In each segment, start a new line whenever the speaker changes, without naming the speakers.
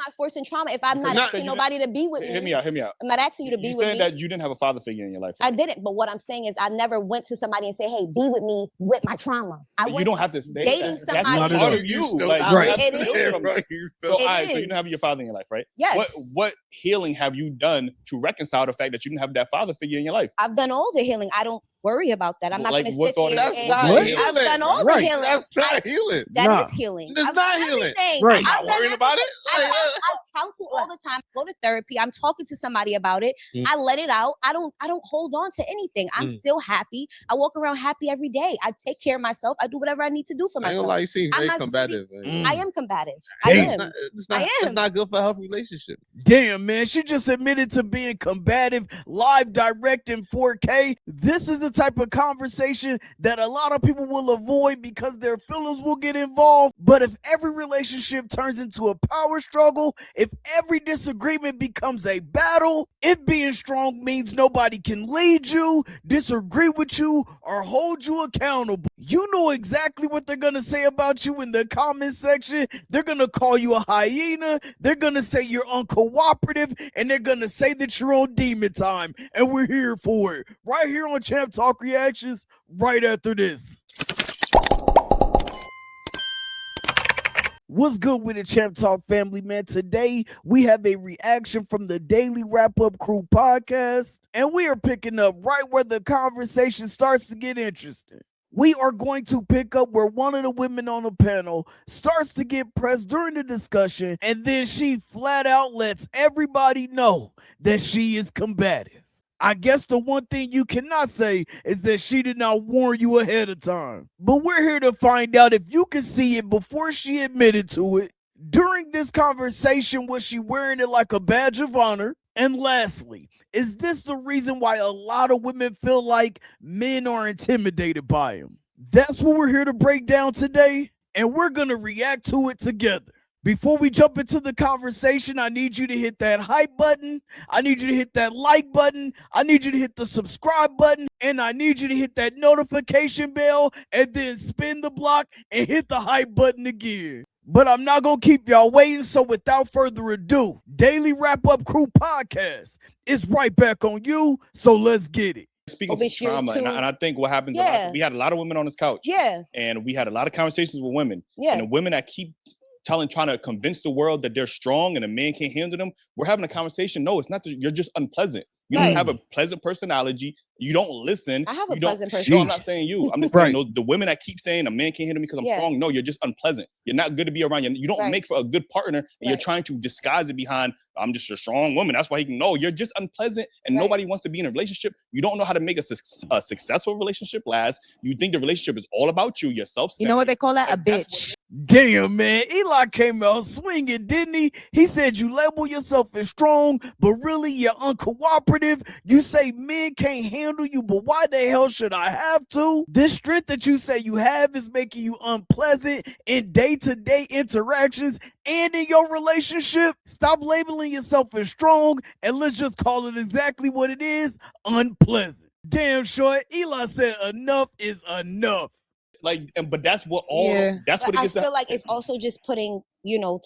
I forcing trauma if I'm not asking nobody to be with me?
Hear me out.
I'm not asking you to be with me.
You said that you didn't have a father figure in your life.
Right? I didn't, but what I'm saying is I never went to somebody and said, hey, be with me with my trauma.
You don't have to say
dating
that. That's
somebody.
not part of you.
Right.
It is.
So you didn't have your father in your life, right?
Yes.
What healing have you done to reconcile the fact that you didn't have that father figure in your life?
I've done all the healing. I don't worry about that. I'm not going to sit here
I've
done all the healing.
That's not healing.
That is healing.
It's not healing.
Right.
I'm not worrying about it.
I counsel all the time. I go to therapy. I'm talking to somebody about it. I let it out. I don't hold on to anything. I'm still happy. I walk around happy every day. I take care of myself. I do whatever I need to do for myself.
I ain't gonna lie, you seem very combative.
I am combative. I am.
It's not good for a healthy relationship.
Damn, man. She just admitted to being combative, live, direct in 4K. This is the type of conversation that a lot of people will avoid because their feelings will get involved. But if every relationship turns into a power struggle, if every disagreement becomes a battle, if being strong means nobody can lead you, disagree with you, or hold you accountable, you know exactly what they're going to say about you in the comment section. They're going to call you a hyena. They're going to say you're uncooperative, and they're going to say that you're on demon time. And we're here for it. Right here on Champ Talk Reactions, right after this. What's good with the Champ Talk family, man? Today, we have a reaction from the Daily Wrap-Up Crew podcast, and we are picking up right where the conversation starts to get interesting. We are going to pick up where one of the women on the panel starts to get pressed during the discussion, and then she flat out lets everybody know that she is combative. I guess the one thing you cannot say is that she did not warn you ahead of time. But we're here to find out if you can see it before she admitted to it. During this conversation, was she wearing it like a badge of honor? And lastly, is this the reason why a lot of women feel like men are intimidated by them? That's what we're here to break down today, and we're going to react to it together. Before we jump into the conversation, I need you to hit that hype button. I need you to hit that like button. I need you to hit the subscribe button. And I need you to hit that notification bell and then spin the block and hit the hype button again. But I'm not going to keep y'all waiting. So without further ado, Daily Wrap-Up Crew podcast is right back on you. So let's get it.
Speaking of trauma, and I think what happens, we had a lot of women on this couch.
Yeah.
And we had a lot of conversations with women.
Yeah.
And the women that keep trying to convince the world that they're strong and a man can't handle them. We're having a conversation. No, it's not. You're just unpleasant. You don't have a pleasant personality. You don't listen.
I have a pleasant personality.
No, I'm not saying you. I'm just saying the women that keep saying a man can't handle me because I'm strong. No, you're just unpleasant. You're not good to be around. You don't make for a good partner, and you're trying to disguise it behind, I'm just a strong woman. That's why he can. No, you're just unpleasant, and nobody wants to be in a relationship. You don't know how to make a successful relationship last. You think the relationship is all about you, yourself.
You know what they call that? A bitch.
Damn, man. Eli came out swinging, didn't he? He said you label yourself as strong, but really you're uncooperative. You say men can't handle you, but why the hell should I have to? This strength that you say you have is making you unpleasant in day-to-day interactions and in your relationship. Stop labeling yourself as strong, and let's just call it exactly what it is, unpleasant. Damn, short. Eli said enough is enough.
But that's what that's what it gets.
I feel like it's also just putting,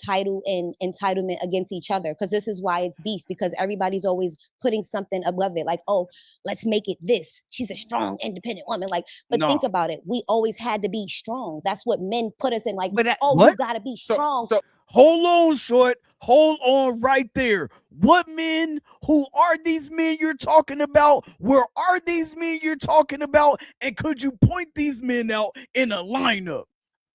title and entitlement against each other, because this is why it's beef, because everybody's always putting something above it. Like, oh, let's make it this. She's a strong, independent woman. But think about it. We always had to be strong. That's what men put us in. Like, you gotta be strong.
Hold on, short. Hold on right there. What men? Who are these men you're talking about? Where are these men you're talking about? And could you point these men out in a lineup?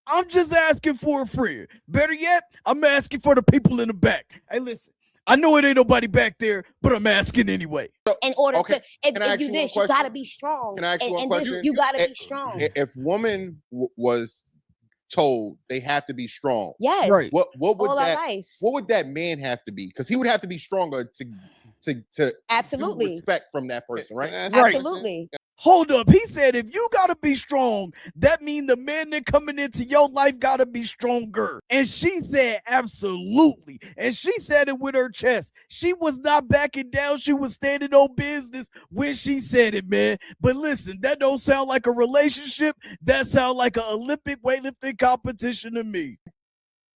I'm just asking for a friend. Better yet, I'm asking for the people in the back. Hey, listen. I know it ain't nobody back there, but I'm asking anyway.
In order to, if you this, you gotta be strong.
Can I ask you one question?
You gotta be strong.
If woman was told they have to be strong,
yes,
right.
What would that man have to be? Because he would have to be stronger to
absolutely
respect from that person, right?
Absolutely.
Hold up. He said if you gotta be strong, that means the man that coming into your life gotta be stronger. And she said absolutely. And she said it with her chest. She was not backing down. She was standing on business when she said it, man. But listen, that don't sound like a relationship. That sounds like an Olympic weightlifting competition to me.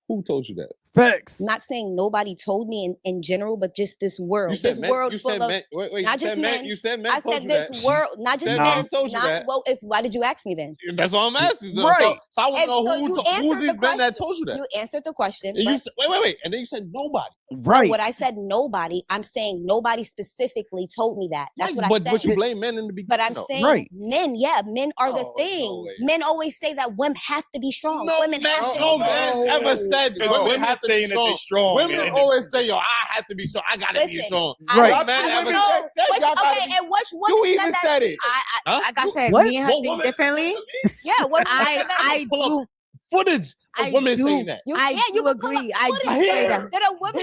Who told you that?
Facts.
I'm not saying nobody told me in general, but just this world.
You said
This
men,
world
you
full
said
of
men. Wait,
not
you
just
said
men.
You said men.
I
told
said
you
this
that.
world, not just
Said
men.
men told you
Not,
that.
well, why did you ask me then?
That's all I'm asking.
Right.
So I want to know
So
who's these men that told you that.
You answered the question.
And you said, wait, and then you said nobody.
Right.
No, what I said, nobody. I'm saying nobody specifically told me that. That's what I said.
But you blame men in the beginning.
But I'm saying men, men are the thing.
No
men always say that women have to be strong. Women have to
no
be
man ever said
women
have to
saying
be
that they strong.
Women always say, yo, I have to be strong. I gotta be strong.
Right.
Man ever
and which woman
you even said it.
Like I said,
What?
me and her think differently.
Yeah, what
I do.
Footage of women saying that.
I do agree. I do say that.
Did a woman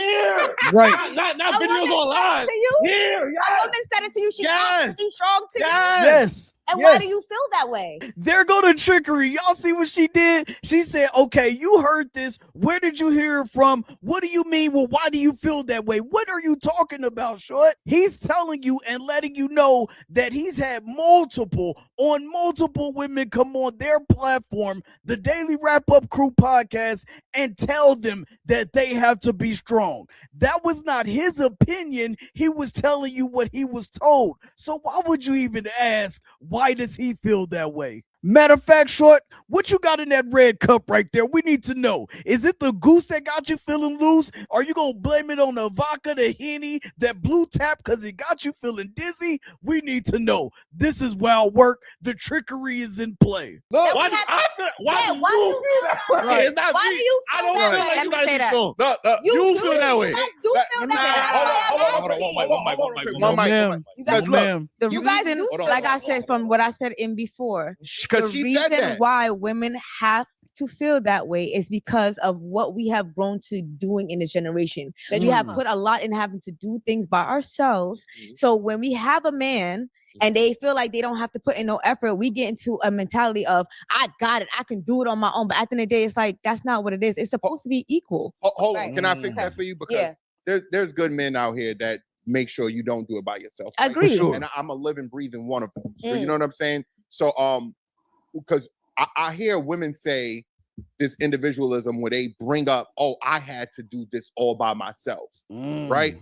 Right.
Not
a
videos
woman
online.
said it to you?
Here,
A woman said it to you. She has to be strong to you.
Yes.
And
yes.
why do you feel that way?
There go the trickery. Y'all see what she did? She said, okay, you heard this. Where did you hear it from? What do you mean? Well, why do you feel that way? What are you talking about, Short? He's telling you and letting you know that he's had multiple women come on their platform, the Daily Wrap-Up Crew podcast, and tell them that they have to be strong. That was not his opinion. He was telling you what he was told. So why would you even ask, why does he feel that way? Matter of fact, Short, what you got in that red cup right there? We need to know. Is it the goose that got you feeling loose? Are you going to blame it on the vodka, the Henny, that blue tap because it got you feeling dizzy? We need to know. This is wild work. The trickery is in play.
Look, why do you feel that way?
Right.
It's not
Why
me.
do you
I
feel
don't
that
feel
way?
like
Let
you
me
gotta
say
be
that.
strong. You feel that way.
You guys do feel that way.
One mic.
You guys
Look,
The
You guys
reason,
do feel
like I
that
said from what I said in before, the
because she said
reason
that.
why women have to feel that way is because of what we have grown to doing in this generation. We have put a lot in having to do things by ourselves. So when we have a man and they feel like they don't have to put in no effort, we get into a mentality of, I got it, I can do it on my own. But at the end of the day, it's like, that's not what it is. It's supposed to be equal.
Hold on,
Right.
can I fix that for you? Because there's good men out here that make sure you don't do it by yourself. Right?
Agreed.
Sure.
And I'm a living, breathing one of them. So you know what I'm saying? So because I hear women say this individualism where they bring up, oh, I had to do this all by myself, right?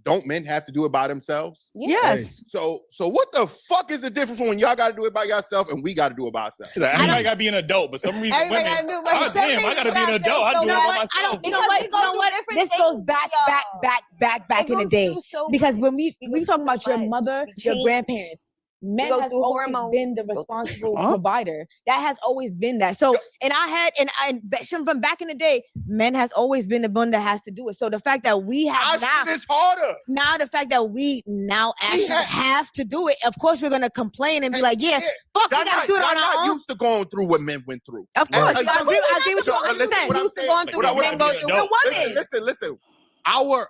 Don't men have to do it by themselves?
Yes.
So what the fuck is the difference when y'all got to do it by yourself and we got to do it by ourselves?
Everybody got to be an adult, but some reason
Everybody
women,
gotta do it by
God damn, I got to be an adult. I do it by myself.
This goes back in the day. Because when we talking about your mother, your grandparents, men has always been the responsible provider. That has always been that. So, and from back in the day, men has always been the one that has to do it. So the fact that we have
it's harder.
now the fact that we now actually have to do it, of course we're gonna complain and be like, fuck, we gotta do it on our own.
Used to going through what men went through.
Of course,
Right.
I agree with you 100%.
Used to going through what men go through with women.
Listen. Our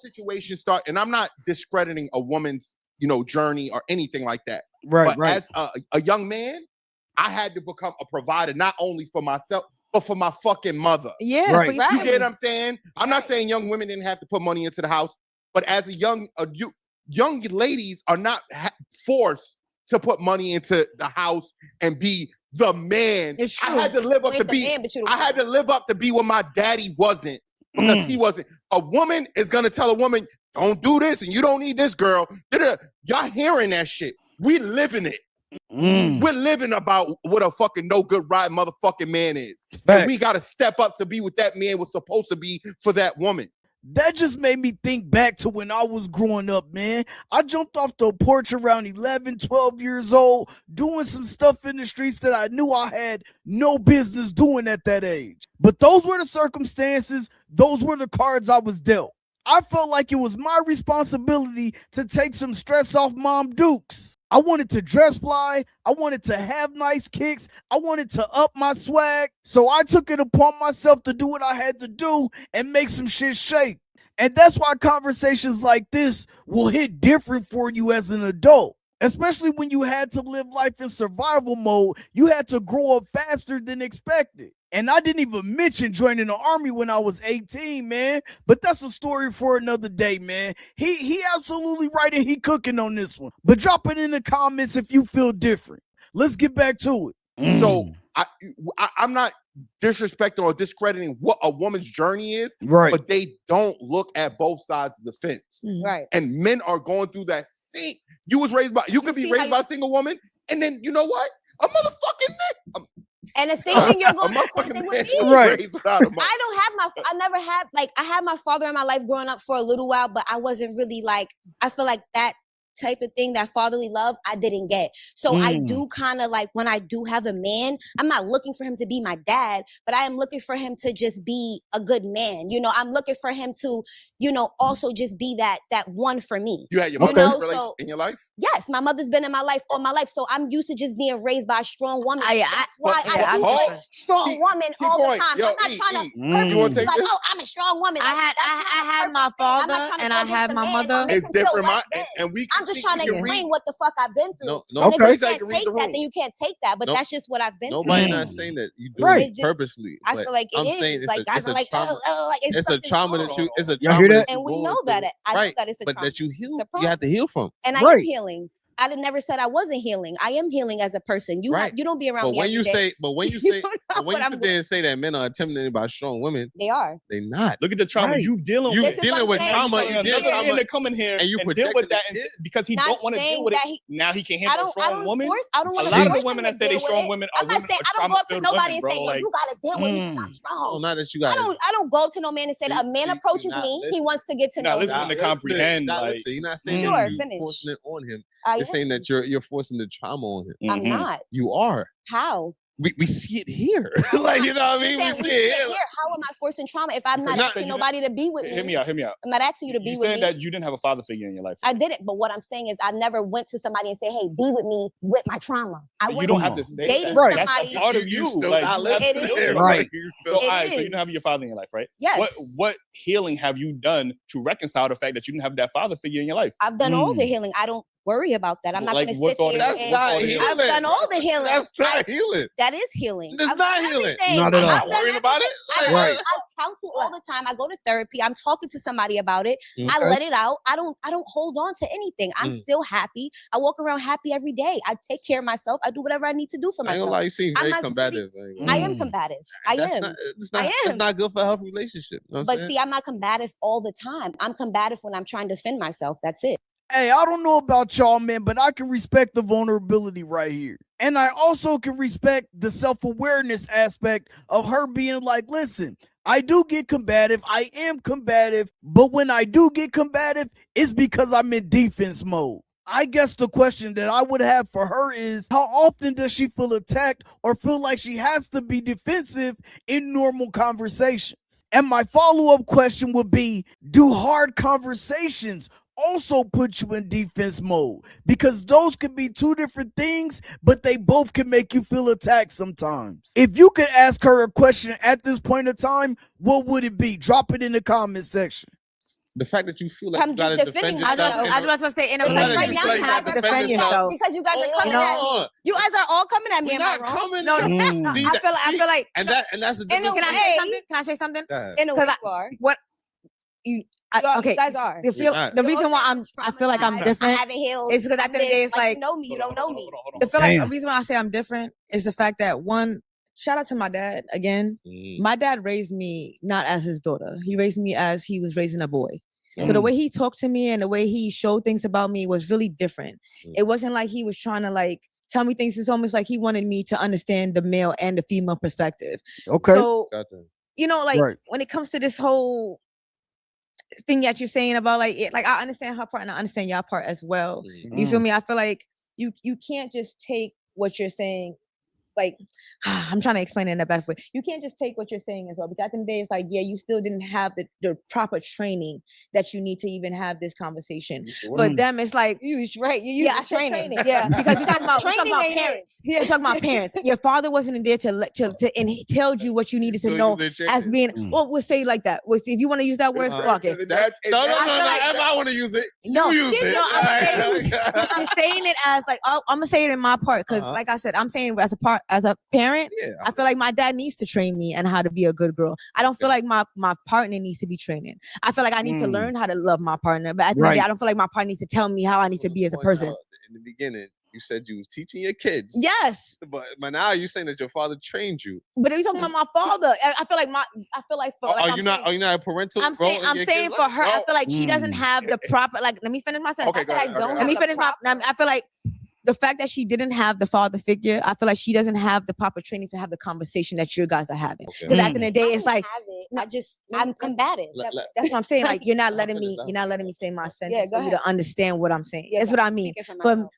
situation start, and I'm not discrediting a woman's journey or anything like that.
Right.
But as a young man, I had to become a provider not only for myself but for my fucking mother.
Yeah,
right.
You get what I'm saying? I'm not saying young women didn't have to put money into the house, but as a young ladies are not forced to put money into the house and be the man.
It's true.
I had to live up to be. I had to live up to be what my daddy wasn't because he wasn't. A woman is gonna tell a woman, "Don't do this, and you don't need this, girl." Y'all hearing that shit? We living it. We're living about what a fucking no good ride motherfucking man is. And we got to step up to be what that man was supposed to be for that woman.
That just made me think back to when I was growing up, man. I jumped off the porch around 11, 12 years old, doing some stuff in the streets that I knew I had no business doing at that age. But those were the circumstances. Those were the cards I was dealt. I felt like it was my responsibility to take some stress off Mom Dukes. I wanted to dress fly. I wanted to have nice kicks. I wanted to up my swag. So I took it upon myself to do what I had to do and make some shit shake. And that's why conversations like this will hit different for you as an adult. Especially when you had to live life in survival mode, you had to grow up faster than expected. And I didn't even mention joining the army when I was 18, man. But that's a story for another day, man. He absolutely right and he cooking on this one. But drop it in the comments if you feel different. Let's get back to it.
So I'm not disrespecting or discrediting what a woman's journey is,
right?
But they don't look at both sides of the fence,
right?
And men are going through that same. You could be raised by a single woman, and then you know what? A motherfucking nigga.
And the same thing you're going to the same thing with me.
Right.
I never had, like, I had my father in my life growing up for a little while, but I wasn't really like, I feel like that type of thing, that fatherly love, I didn't get. So I do kind of like, when I do have a man, I'm not looking for him to be my dad, but I am looking for him to just be a good man. You know, I'm looking for him to, you know, also just be that one for me.
You had your mother in your life?
Yes, my mother's been in my life all my life. So I'm used to just being raised by a strong woman. That's why I'm a strong woman all the time. I'm not trying to
you want to take
like,
this?
oh, I'm a strong woman.
I had my father and I had my mother.
It's different.
I'm just trying to explain what the fuck I've been through.
No,
and if you can't take that, then you can't take that. But that's just what I've been through.
Nobody not saying that you do it purposely.
I feel like
I'm saying
it's like guys are like,
it's a trauma that you. It's a
trauma
that
and we know that. I know that it's a trauma.
But that you heal. You have to heal from.
And I am healing. I never said I wasn't healing. I am healing as a person. You don't be around me every day.
But when you sit there and say that men are intimidated by strong women,
they are.
They're not.
Look at the trauma you dealing with.
You dealing with trauma.
You dealing with trauma. To come in here and you deal with that because he don't want to deal with it. Now he can't handle a strong woman.
I don't want
a lot of the women that say they strong women are women.
I'm not saying I don't go up to nobody and say, yo, you gotta deal with me because I'm strong.
Not that you got.
I don't go to no man and say that a man approaches me. He wants to get to know me.
Listen to comprehend.
You're not saying you're forcing it on him. You're saying that you're forcing the trauma on him.
I'm not.
You are.
How?
We see it here. Like, you know what I mean? We see it here.
How am I forcing trauma if I'm not asking nobody to be with me?
Hear me out.
I'm not asking you to be with me.
You said that you didn't have a father figure in your life.
I didn't, but what I'm saying is I never went to somebody and said, hey, be with me with my trauma.
You don't have to say
that.
Right. That's a part of you.
It is.
Right. So you don't have your father in your life, right?
Yes.
What healing have you done to reconcile the fact that you didn't have that father figure in your life?
I've done all the healing. I don't worry about that. I'm not going to sit there I've done all the healing.
That's not healing.
That is healing.
It's not healing.
Not at all.
I'm not worried about it.
I counsel all the time. I go to therapy. I'm talking to somebody about it. I let it out. I don't hold on to anything. I'm still happy. I walk around happy every day. I take care of myself. I do whatever I need to do for myself.
I ain't gonna lie, you seem very combative.
I am combative. I am.
It's not good for a healthy relationship. You know
but see, I'm not combative all the time. I'm combative when I'm trying to defend myself. That's it.
Hey, I don't know about y'all, man, but I can respect the vulnerability right here. And I also can respect the self-awareness aspect of her being like, listen, I do get combative. I am combative. But when I do get combative, it's because I'm in defense mode. I guess the question that I would have for her is, how often does she feel attacked or feel like she has to be defensive in normal conversations? And my follow-up question would be, do hard conversations also put you in defense mode? Because those could be two different things, but they both can make you feel attacked sometimes. If you could ask her a question at this point in time, what would it be? Drop it in the comment section.
The fact that you feel like you gotta defend yourself.
I was about to say, right now you have to defend yourself.
Because you guys are coming at me. You guys are all coming at me.
We're not coming.
No, I feel like,
and that's the difference.
Can I say something?
In a way, you are.
What you? Okay,
you guys are.
The reason why I feel like I'm different is because at the end of the day, it's like
you know me, you don't know me.
The reason why I say I'm different is the fact that, one, shout out to my dad again. My dad raised me not as his daughter. He raised me as he was raising a boy. So the way he talked to me and the way he showed things about me was really different. It wasn't like he was trying to like tell me things. It's almost like he wanted me to understand the male and the female perspective.
Okay.
So, you know, like when it comes to this whole thing that you're saying about like I understand her part and I understand your part as well. You feel me? I feel like you can't just take what you're saying. Like, I'm trying to explain it in a better way. You can't just take what you're saying as well. Because at the end of the day, it's like, yeah, you still didn't have the proper training that you need to even have this conversation. But them, it's like, you training. Yeah, because we're talking about parents. Yeah, we're talking about parents. Your father wasn't in there to tell you what you needed to know as being, well, we'll say like that. We'll see if you want to use that word. Fuck it.
No. I want to use it.
No,
you use it.
I'm saying it as like, I'm going to say it in my part. Because like I said, I'm saying as a parent, I feel like my dad needs to train me on how to be a good girl. I don't feel like my partner needs to be training. I feel like I need to learn how to love my partner. But at the end of the day, I don't feel like my partner needs to tell me how I need to be as a person.
In the beginning, You said you was teaching your kids.
Yes.
But now you're saying that your father trained you.
But are you talking about my father? I feel like for
are you not a parental?
I'm saying for her, I feel like she doesn't have the proper, like, let me finish my sentence.
Okay,
Let me finish I feel like the fact that she didn't have the father figure, I feel like she doesn't have the proper training to have the conversation that you guys are having. Because at the end of the day, it's like
I'm combative.
That's what I'm saying. Like, you're not letting me say my sentence for you to understand what I'm saying. That's what I mean.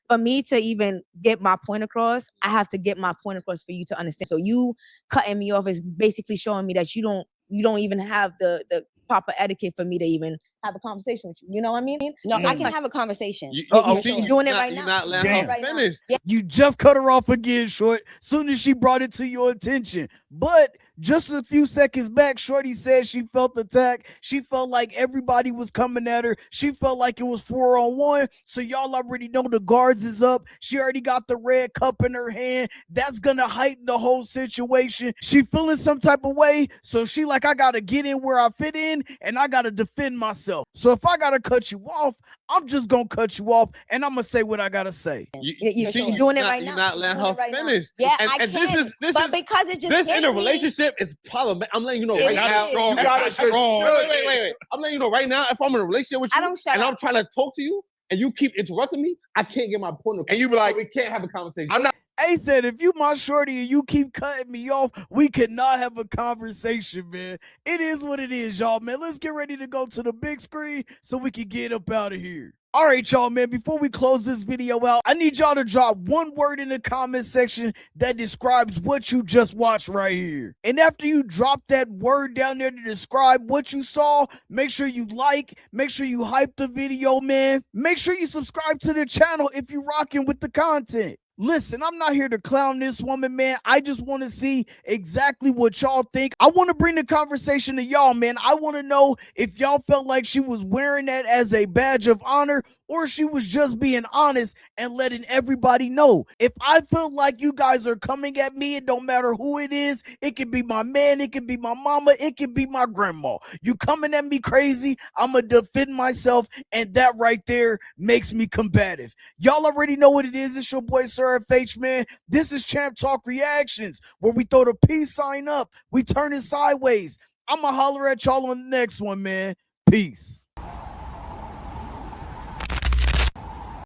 For me to even get my point across, I have to get my point across for you to understand. So you cutting me off is basically showing me that you don't even have the proper etiquette for me to even have a conversation with you. You know what I mean?
No, I can have a conversation.
You're doing it right now.
You're not letting her finish.
You just cut her off again, Short, soon as she brought it to your attention. But just a few seconds back, Shorty said she felt attacked. She felt like everybody was coming at her. She felt like it was 4-on-1. So y'all already know the guards is up. She already got the red cup in her hand. That's gonna heighten the whole situation. She feeling some type of way. So she like, I gotta get in where I fit in and I gotta defend myself. So if I gotta cut you off, I'm just gonna cut you off and I'm gonna say what I gotta say.
You see,
you're doing it right now.
You're not letting her finish.
Yeah,
and
I can.
This
because it just
this in a relationship is problematic. I'm letting you know right now.
You gotta strong.
Wait. I'm letting you know right now. If I'm in a relationship with you I'm trying to talk to you and you keep interrupting me, I can't get my point across.
And you be like,
we can't have a conversation.
I'm not.
Ace said, if you my shorty and you keep cutting me off, we cannot have a conversation, man. It is what it is, y'all, man. Let's get ready to go to the big screen so we can get up out of here. All right, y'all, man, before we close this video out, I need y'all to drop one word in the comment section that describes what you just watched right here. And after you drop that word down there to describe what you saw, make sure you like, make sure you hype the video, man. Make sure you subscribe to the channel if you're rocking with the content. Listen, I'm not here to clown this woman, man. I just want to see exactly what y'all think. I want to bring the conversation to y'all, man. I want to know if y'all felt like she was wearing that as a badge of honor or she was just being honest and letting everybody know. If I feel like you guys are coming at me, it don't matter who it is. It could be my man. It could be my mama. It could be my grandma. You coming at me crazy, I'm going to defend myself, and that right there makes me combative. Y'all already know what it is. It's your boy, SirFH, man. This is Champ Talk Reactions, where we throw the peace sign up. We turn it sideways. I'm going to holler at y'all on the next one, man. Peace.